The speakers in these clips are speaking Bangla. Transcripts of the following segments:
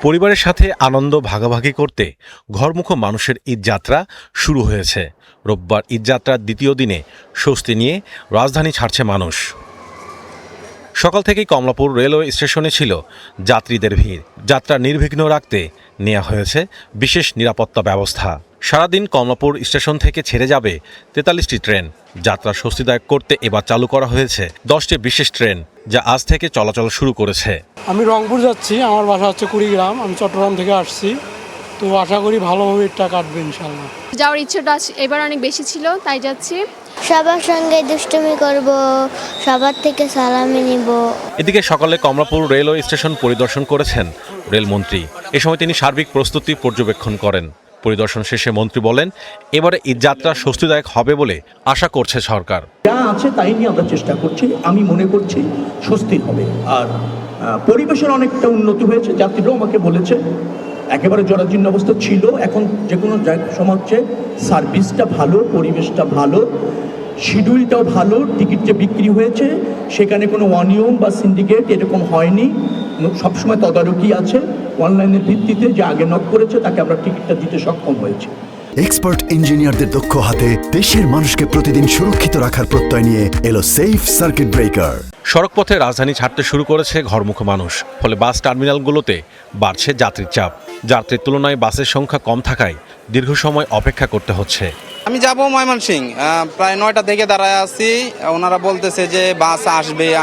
পরিবারের সাথে আনন্দ ভাগাভাগি করতে ঘরমুখো মানুষের ঈদযাত্রা শুরু হয়েছে। রোববার ঈদযাত্রার দ্বিতীয় দিনে স্বস্তি নিয়ে রাজধানী ছাড়ছে মানুষ। সকাল থেকেই কমলাপুর রেলওয়ে স্টেশনে ছিল যাত্রীদের ভিড়। যাত্রা নির্বিঘ্ন রাখতে নেওয়া হয়েছে বিশেষ নিরাপত্তা ব্যবস্থা। সারাদিন কমলাপুর স্টেশন থেকে ছেড়ে যাবে 43টি ট্রেন। যাত্রা স্বস্তিদায়ক করতে এবার চালু করা হয়েছে 10টি বিশেষ ট্রেন, যা আজ থেকে চলাচল শুরু করেছে। আমি রংপুর যাচ্ছি, আমার বাসা হচ্ছে কুড়িগ্রাম। আমি চট্টগ্রাম থেকে আসছি, তো আশা করি ভালোভাবে এটা কাটবে ইনশাল্লাহ। যাওয়ার ইচ্ছাটা এবার অনেক বেশি ছিল, তাই যাচ্ছি। সবার সঙ্গে দুষ্টুমি করব, সবার থেকে সালামি নিব। এদিকে সকালে কমলাপুর রেলওয়ে স্টেশন পরিদর্শন করেছেন রেলমন্ত্রী। এ সময় তিনি সার্বিক প্রস্তুতি পর্যবেক্ষণ করেন। পরিদর্শন শেষে মন্ত্রী বলেন, এবারে ঈদযাত্রা স্বস্তিদায়ক হবে বলে আশা করছে সরকার। যা আছে তাই নিয়ে আমরা চেষ্টা করছি, আমি মনে করছি স্বস্তির হবে। আর পরিবেশের অনেকটা উন্নতি হয়েছে। যাত্রীরাও আমাকে বলেছে একেবারে জরাজীর্ণ অবস্থা ছিল, এখন যে কোনো সময় হচ্ছে সার্ভিসটা ভালো, পরিবেশটা ভালো, শিডিউলটাও ভালো, টিকিট যে বিক্রি হয়েছে সেখানে কোনো অনিয়ম বা সিন্ডিকেট এরকম হয়নি। সবসময় তদারকি আছে, অনলাইনের ভিত্তিতে যে আগে নক করেছে তাকে আমরা টিকিটটা দিতে সক্ষম হয়েছি। এক্সপার্ট ইঞ্জিনিয়ারদের দক্ষ হাতে দেশের মানুষকে প্রতিদিন সুরক্ষিত রাখার প্রত্যয় নিয়ে এলো সেফ সার্কিট ব্রেকার। সড়কপথে রাজধানী ছাড়তে শুরু করেছে ঘরমুখো মানুষ। ফলে বাস টার্মিনালগুলোতে বাড়ছে যাত্রীর চাপ। যাত্রীর তুলনায় বাসের সংখ্যা কম থাকায় দীর্ঘ সময় অপেক্ষা করতে হচ্ছে। আমি যাব ময়মনসিংহ, প্রায় 9টা থেকে দাঁড়ায় আছি। ওনারা বলতেছে যে বাস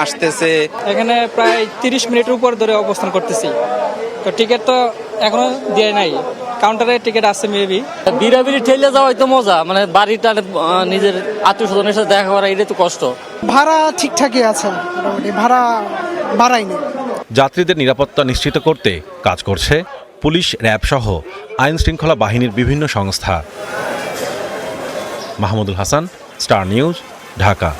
আসতেছে। এখানে প্রায় 30 মিনিটের উপর ধরে অবস্থান করতেছি, তো টিকিট তো এখনো দেয় নাই। কাউন্টারে টিকিট আছে মেবি। বিরাবিরি ঠেলে যাওয়াই তো মজা, মানে বাড়িটা নিজের আত্মীয় স্বজনের সাথে দেখা করা এটা তো কষ্ট। ভাড়া ঠিকঠাকই আছে, মোটামুটি ভাড়া বাড়ায়নি। যাত্রীদের নিরাপত্তা নিশ্চিত করতে কাজ করছে পুলিশ, র্যাব সহ আইন শৃঙ্খলা বাহিনীর বিভিন্ন সংস্থা। Mahmudul Hasan, star news, Dhaka.